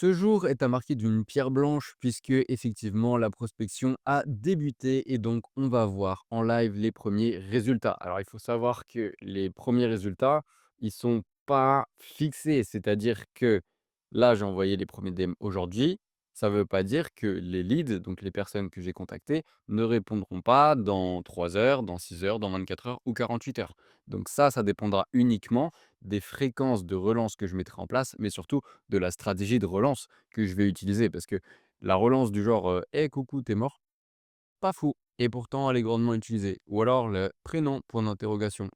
Ce jour est à marquer d'une pierre blanche puisque effectivement la prospection a débuté et donc on va voir en live les premiers résultats. Alors il faut savoir que les premiers résultats, ils sont pas fixés, c'est-à-dire que là j'ai envoyé les premiers DM aujourd'hui. Ça ne veut pas dire que les leads, donc les personnes que j'ai contactées, ne répondront pas dans 3 heures, dans 6 heures, dans 24 heures ou 48 heures. Donc ça dépendra uniquement des fréquences de relance que je mettrai en place, mais surtout de la stratégie de relance que je vais utiliser. Parce que la relance du genre, «Hey coucou, t'es mort?» Pas fou et pourtant elle est grandement utilisée. Ou alors le prénom, point d'interrogation,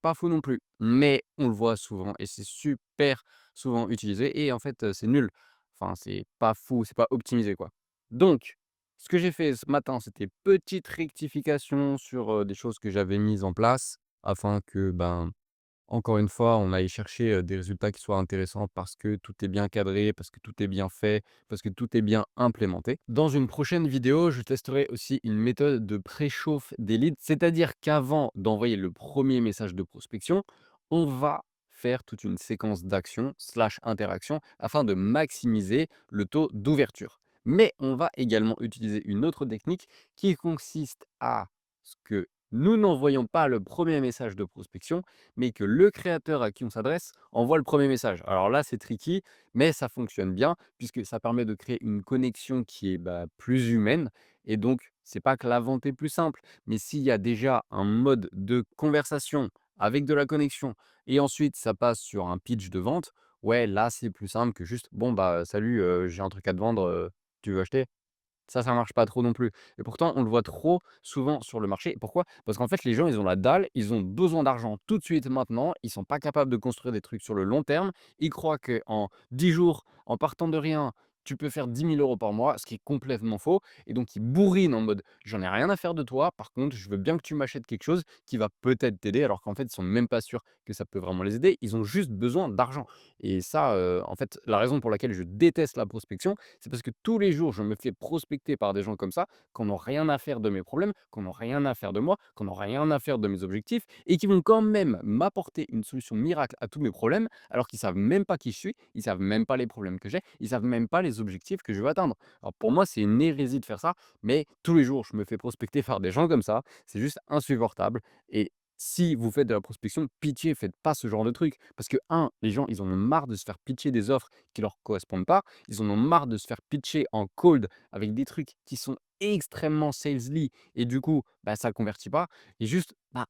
pas fou non plus. Mais on le voit souvent et c'est super souvent utilisé et en fait, c'est nul. Enfin, c'est pas fou, c'est pas optimisé, quoi. Donc, ce que j'ai fait ce matin, c'était petite rectification sur, des choses que j'avais mises en place afin que, ben, encore une fois, on aille chercher, des résultats qui soient intéressants parce que tout est bien cadré, parce que tout est bien fait, parce que tout est bien implémenté. Dans une prochaine vidéo, je testerai aussi une méthode de préchauffe des leads, c'est-à-dire qu'avant d'envoyer le premier message de prospection, on va faire toute une séquence d'actions slash interactions afin de maximiser le taux d'ouverture. Mais on va également utiliser une autre technique qui consiste à ce que nous n'envoyons pas le premier message de prospection, mais que le créateur à qui on s'adresse envoie le premier message. Alors là, c'est tricky, mais ça fonctionne bien puisque ça permet de créer une connexion qui est, bah, plus humaine et donc c'est pas que la vente est plus simple, mais s'il y a déjà un mode de conversation avec de la connexion et ensuite ça passe sur un pitch de vente, ouais, là, c'est plus simple que juste: «Bon, bah, salut, j'ai un truc à te vendre, tu veux acheter?» Ça marche pas trop non plus et pourtant on le voit trop souvent sur le marché. Pourquoi? Parce qu'en fait, les gens, ils ont la dalle, ils ont besoin d'argent tout de suite maintenant, ils sont pas capables de construire des trucs sur le long terme. Ils croient qu'en 10 jours, en partant de rien, tu peux faire 10 000 € par mois, ce qui est complètement faux et donc ils bourrinent en mode: «J'en ai rien à faire de toi, par contre, je veux bien que tu m'achètes quelque chose qui va peut-être t'aider», alors qu'en fait, ils sont même pas sûrs que ça peut vraiment les aider. Ils ont juste besoin d'argent et ça, en fait, la raison pour laquelle je déteste la prospection, c'est parce que tous les jours, je me fais prospecter par des gens comme ça, qui n'ont rien à faire de mes problèmes, qui n'ont rien à faire de moi, qui n'ont rien à faire de mes objectifs et qui vont quand même m'apporter une solution miracle à tous mes problèmes, alors qu'ils savent même pas qui je suis, ils savent même pas les problèmes que j'ai, ils savent même pas les objectifs que je veux atteindre. Alors pour moi, c'est une hérésie de faire ça, mais tous les jours, je me fais prospecter par des gens comme ça, c'est juste insupportable et si vous faites de la prospection, pitié, faites pas ce genre de truc. Parce que, un, les gens, ils en ont marre de se faire pitcher des offres qui leur correspondent pas. Ils en ont marre de se faire pitcher en cold avec des trucs qui sont extrêmement salesly et du coup, bah, ça convertit pas et juste, bah,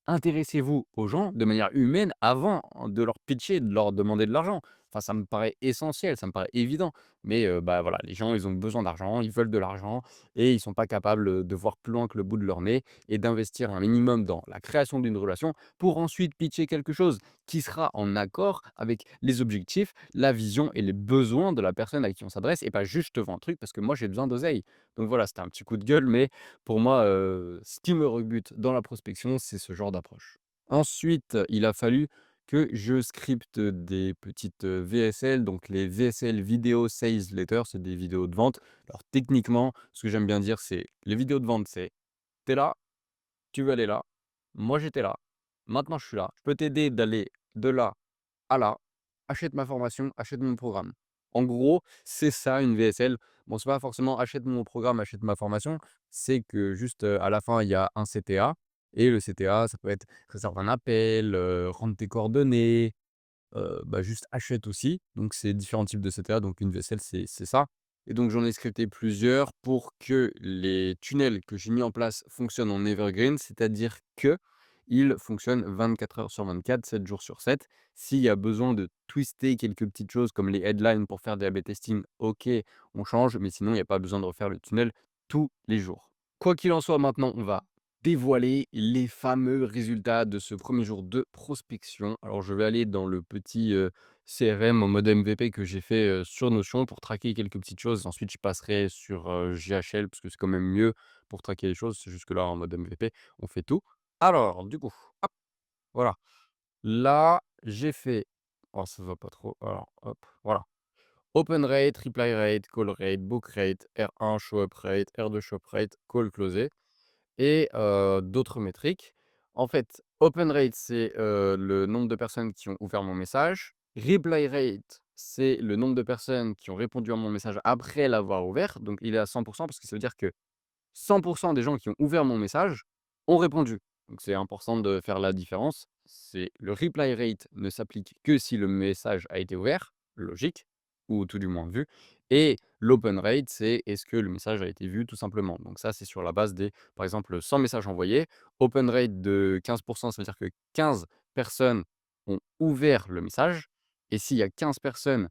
intéressez-vous aux gens de manière humaine avant de leur pitcher, de leur demander de l'argent. Enfin, ça me paraît essentiel, ça me paraît évident. Mais bah, voilà, les gens, ils ont besoin d'argent, ils veulent de l'argent et ils sont pas capables, de voir plus loin que le bout de leur nez et d'investir un minimum dans la création d'une relation pour ensuite pitcher quelque chose qui sera en accord avec les objectifs, la vision et les besoins de la personne à qui on s'adresse et pas juste: «Je te vends un truc parce que moi j'ai besoin d'oseille». Donc voilà, c'était un petit coup de gueule, mais pour moi, ce qui me rebute dans la prospection, c'est ce genre d'approche. Ensuite, il a fallu que je scripte des petites, VSL, donc les VSL Video Sales Letter, c'est des vidéos de vente. Alors techniquement, ce que j'aime bien dire, c'est les vidéos de vente, c'est: «Tu es là, tu veux aller là, moi j'étais là, maintenant je suis là, je peux t'aider d'aller de là à là, achète ma formation, achète mon programme». En gros, c'est ça une VSL. Bon, c'est pas forcément achète mon programme, achète ma formation, c'est que juste, à la fin, il y a un CTA et le CTA, ça peut être réserve un appel, rendre tes coordonnées, bah, juste achète aussi. Donc c'est différents types de CTA, donc une VSL, c'est ça et donc j'en ai scripté plusieurs pour que les tunnels que j'ai mis en place fonctionnent en evergreen, c'est-à-dire qu'ils fonctionnent 24 heures sur 24, 7 jours sur 7. S'il y a besoin de twister quelques petites choses comme les headlines pour faire des AB testing, OK, on change, mais sinon il n'y a pas besoin de refaire le tunnel tous les jours. Quoi qu'il en soit, maintenant, on va dévoiler les fameux résultats de ce premier jour de prospection. Alors, je vais aller dans le petit, CRM en mode MVP que j'ai fait, sur Notion pour traquer quelques petites choses. Ensuite, je passerai sur, GHL parce que c'est quand même mieux pour traquer les choses. C'est juste que là, en mode MVP, on fait tout. Alors, du coup, hop, voilà. Là, j'ai fait oh, ça va pas trop. Alors, hop, voilà. Open rate, reply rate, call rate, book rate, R1 show up rate, R2 shop rate, call closé et d'autres métriques. En fait, open rate, c'est, le nombre de personnes qui ont ouvert mon message. Reply rate, c'est le nombre de personnes qui ont répondu à mon message après l'avoir ouvert. Donc il est à 100 parce que ça veut dire que 100 des gens qui ont ouvert mon message ont répondu. Donc c'est important de faire la différence. C'est le reply rate ne s'applique que si le message a été ouvert, logique, ou tout du moins vu. Et l'open rate, c'est est-ce que le message a été vu tout simplement. Donc ça, c'est sur la base des, par exemple, 100 messages envoyés. Open rate de 15 ça veut dire que 15 personnes ont ouvert le message. Et s'il y a 15 personnes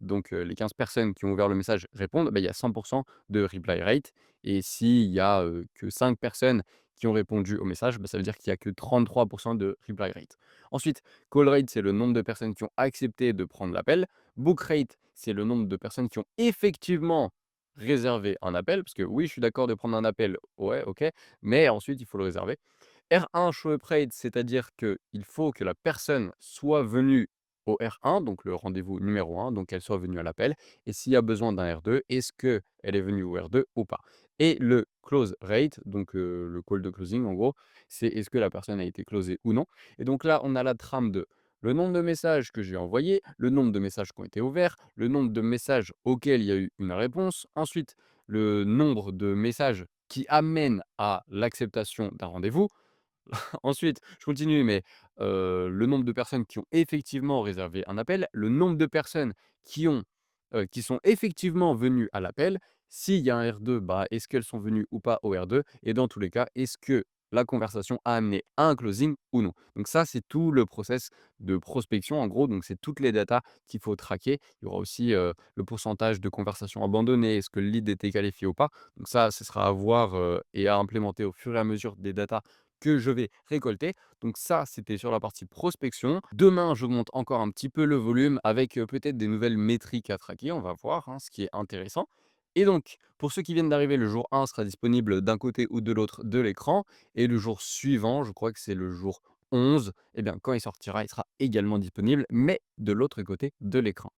donc, les 15 personnes qui ont ouvert le message répondent, bah, il y a 100 de reply rate et s'il y a, que 5 personnes qui ont répondu au message, bah, ça veut dire qu'il y a que 33 de reply rate. Ensuite, call rate, c'est le nombre de personnes qui ont accepté de prendre l'appel. Book rate, c'est le nombre de personnes qui ont effectivement réservé un appel, parce que oui, je suis d'accord de prendre un appel, ouais, OK, mais ensuite il faut le réserver. R1 show up rate, c'est-à-dire qu'il faut que la personne soit venue au R1, donc le rendez-vous numéro 1, donc qu'elle soit venue à l'appel. Et s'il y a besoin d'un R2, est-ce qu'elle est venue au R2 ou pas? Et le close rate, donc le call de closing en gros, c'est est-ce que la personne a été closée ou non? Et donc là, on a la trame de le nombre de messages que j'ai envoyés, le nombre de messages qui ont été ouverts, le nombre de messages auxquels il y a eu une réponse, ensuite le nombre de messages qui amènent à l'acceptation d'un rendez-vous. Ensuite, je continue, mais le nombre de personnes qui ont effectivement réservé un appel, le nombre de personnes qui ont, qui sont effectivement venues à l'appel. S'il y a un R2, bah, est-ce qu'elles sont venues ou pas au R2? Et dans tous les cas, est-ce que la conversation a amené à un closing ou non? Donc ça, c'est tout le process de prospection en gros, donc c'est toutes les datas qu'il faut traquer. Il y aura aussi, le pourcentage de conversations abandonnées, est-ce que le lead était qualifié ou pas? Donc ça, ce sera à voir, et à implémenter au fur et à mesure des datas que je vais récolter. Donc ça, c'était sur la partie prospection. Demain, j'augmente encore un petit peu le volume avec peut-être des nouvelles métriques à traquer. On va voir hein, ce qui est intéressant. Et donc, pour ceux qui viennent d'arriver, le jour 1 sera disponible d'un côté ou de l'autre de l'écran. Et le jour suivant, je crois que c'est le jour 11, eh bien, quand il sortira, il sera également disponible, mais de l'autre côté de l'écran.